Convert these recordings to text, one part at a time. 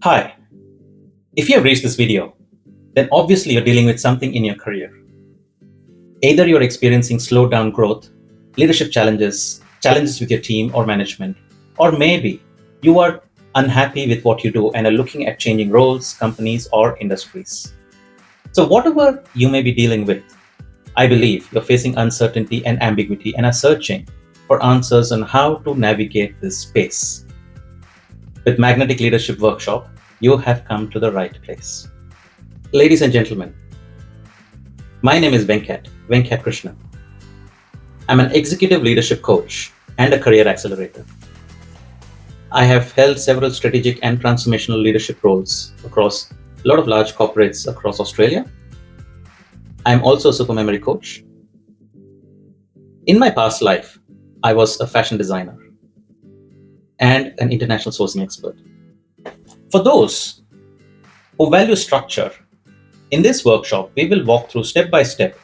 Hi, if you have reached this video, then obviously you're dealing with something in your career. Either you're experiencing slowed down growth, leadership challenges with your team or management, or maybe you are unhappy with what you do and are looking at changing roles, companies, or industries. So, whatever you may be dealing with, I believe you're facing uncertainty and ambiguity and are searching for answers on how to navigate this space. With Magnetic Leadership Workshop, you have come to the right place. Ladies and gentlemen, my name is Venkat Krishnan. I'm an executive leadership coach and a career accelerator. I have held several strategic and transformational leadership roles across a lot of large corporates across Australia. I'm also a supermemory coach. In my past life, I was a fashion designer and an international sourcing expert. For those who value structure, in this workshop, we will walk through step by step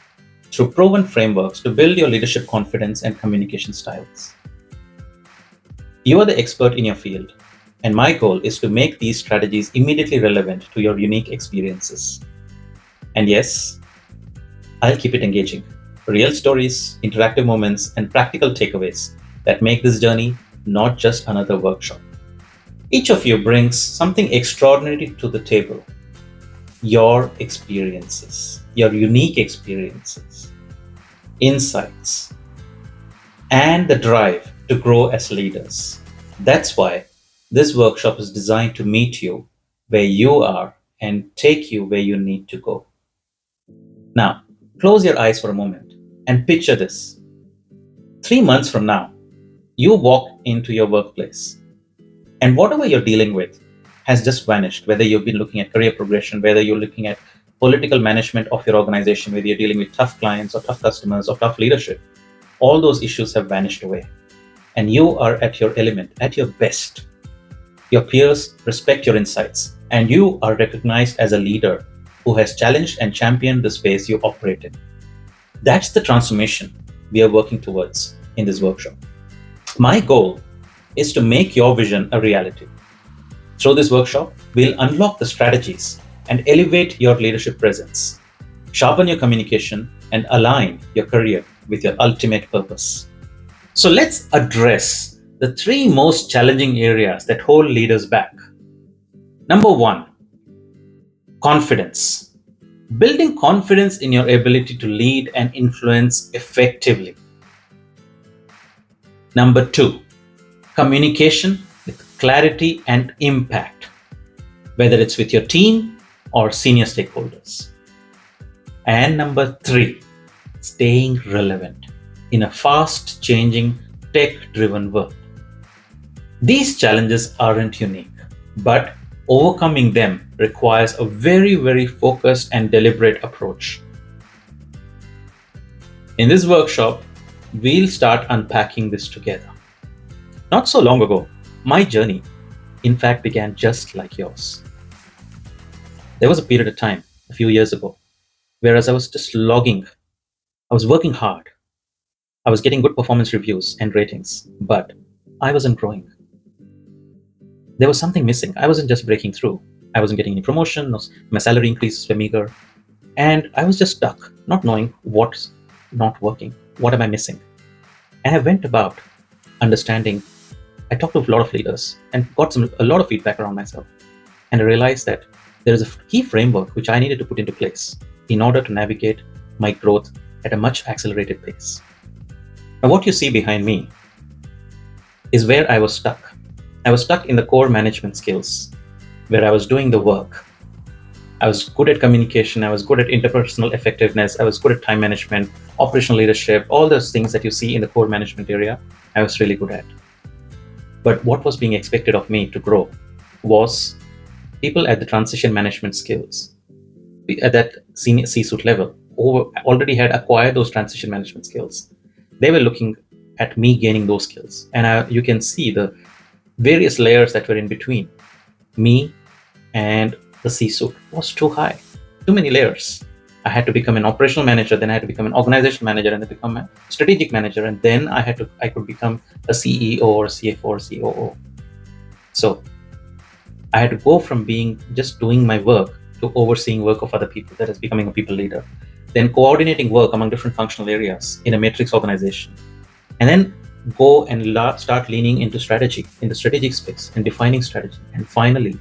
through proven frameworks to build your leadership confidence and communication styles. You are the expert in your field, and my goal is to make these strategies immediately relevant to your unique experiences. And yes, I'll keep it engaging. Real stories, interactive moments, and practical takeaways that make this journey not just another workshop. Each of you brings something extraordinary to the table. Your experiences, your unique experiences, insights, and the drive to grow as leaders. That's why this workshop is designed to meet you where you are and take you where you need to go. Now, close your eyes for a moment and picture this. 3 months from now, you walk into your workplace, and whatever you're dealing with has just vanished, whether you've been looking at career progression, whether you're looking at political management of your organization, whether you're dealing with tough clients or tough customers or tough leadership, all those issues have vanished away. And you are at your element, at your best. Your peers respect your insights, and you are recognized as a leader who has challenged and championed the space you operate in. That's the transformation we are working towards in this workshop. My goal is to make your vision a reality. Through this workshop, we'll unlock the strategies and elevate your leadership presence, sharpen your communication, and align your career with your ultimate purpose. So let's address the 3 most challenging areas that hold leaders back. Number 1, confidence. Building confidence in your ability to lead and influence effectively. Number 2, communication with clarity and impact, whether it's with your team or senior stakeholders. And number 3, staying relevant in a fast changing, tech driven world. These challenges aren't unique, but overcoming them requires a very, very focused and deliberate approach. In this workshop, we'll start unpacking this together. Not so long ago, my journey, in fact, began just like yours. There was a period of time, a few years ago, whereas I was just logging, I was working hard, I was getting good performance reviews and ratings, but I wasn't growing. There was something missing. I wasn't just breaking through. I wasn't getting any promotion, my salary increases were meager, and I was just stuck, not knowing what's not working, what am I missing? And I went about understanding. I talked to a lot of leaders and got a lot of feedback around myself. And I realized that there is a key framework which I needed to put into place in order to navigate my growth at a much accelerated pace. Now, what you see behind me is where I was stuck. I was stuck in the core management skills, where I was doing the work. I was good at communication. I was good at interpersonal effectiveness. I was good at time management, operational leadership, all those things that you see in the core management area, I was really good at. But what was being expected of me to grow was people at the transition management skills, at that senior C-suite level, who already had acquired those transition management skills. They were looking at me gaining those skills. And you can see the various layers that were in between me and the C-suite was too high, too many layers. I had to become an operational manager, then I had to become an organizational manager, and then become a strategic manager, and then I could become a CEO or CFO or COO. So I had to go from being just doing my work to overseeing work of other people, that is becoming a people leader, then coordinating work among different functional areas in a matrix organization, and then go and start leaning into strategy in the strategic space and defining strategy, and finally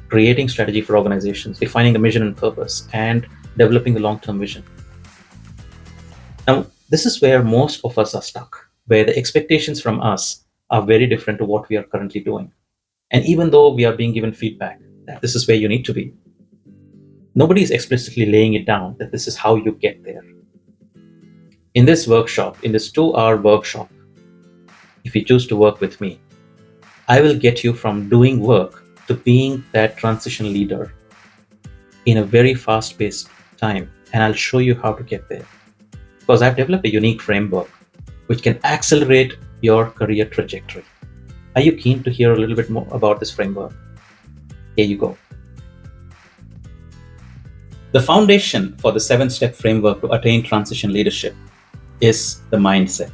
creating strategy for organizations, defining the mission and purpose, and developing the long-term vision. Now, this is where most of us are stuck, where the expectations from us are very different to what we are currently doing. And even though we are being given feedback that this is where you need to be, nobody is explicitly laying it down that this is how you get there. In this workshop, in this 2-hour workshop, if you choose to work with me, I will get you from doing work to being that transition leader in a very fast-paced time. And I'll show you how to get there. Because I've developed a unique framework which can accelerate your career trajectory. Are you keen to hear a little bit more about this framework? Here you go. The foundation for the 7-step framework to attain transition leadership is the mindset.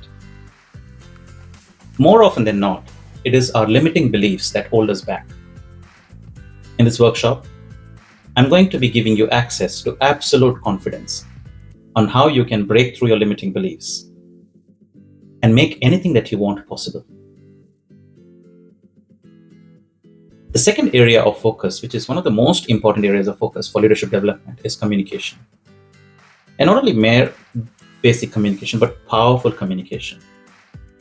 More often than not, it is our limiting beliefs that hold us back. In this workshop, I'm going to be giving you access to absolute confidence on how you can break through your limiting beliefs and make anything that you want possible. The second area of focus, which is one of the most important areas of focus for leadership development, is communication. And not only mere basic communication, but powerful communication.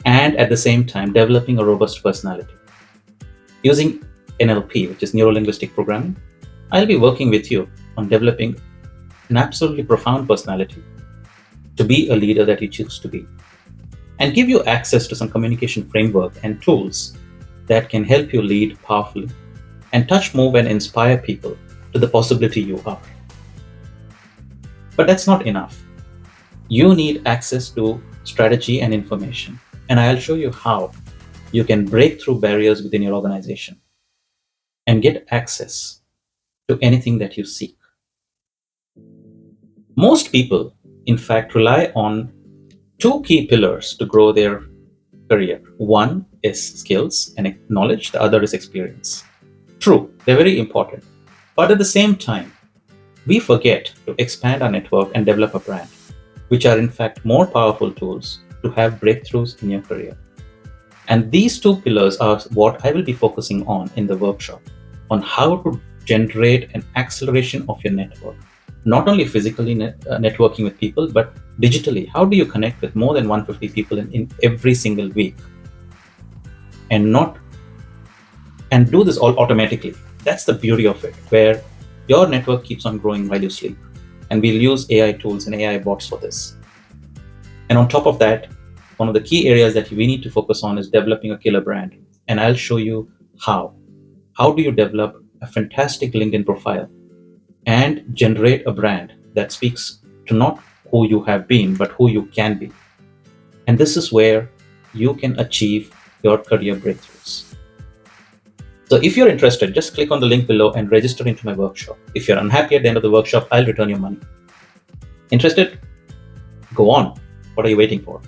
And at the same time, developing a robust personality. Using NLP, which is neuro-linguistic programming, I'll be working with you on developing an absolutely profound personality to be a leader that you choose to be, and give you access to some communication framework and tools that can help you lead powerfully and touch, move, and inspire people to the possibility you are. But that's not enough. You need access to strategy and information, and I'll show you how you can break through barriers within your organization and get access to anything that you seek. Most people, in fact, rely on 2 key pillars to grow their career. One is skills and knowledge, the other is experience. True, they're very important. But at the same time, we forget to expand our network and develop a brand, which are in fact more powerful tools to have breakthroughs in your career. And these 2 pillars are what I will be focusing on in the workshop, on how to generate an acceleration of your network. Not only physically networking with people, but digitally. How do you connect with more than 150 people in every single week? And do this all automatically. That's the beauty of it, where your network keeps on growing while you sleep. And we'll use AI tools and AI bots for this. And on top of that, one of the key areas that we need to focus on is developing a killer brand. And I'll show you how. How do you develop a fantastic LinkedIn profile and generate a brand that speaks to not who you have been, but who you can be? And this is where you can achieve your career breakthroughs. So if you're interested, just click on the link below and register into my workshop. If you're unhappy at the end of the workshop, I'll return your money. Interested? Go on. What are you waiting for?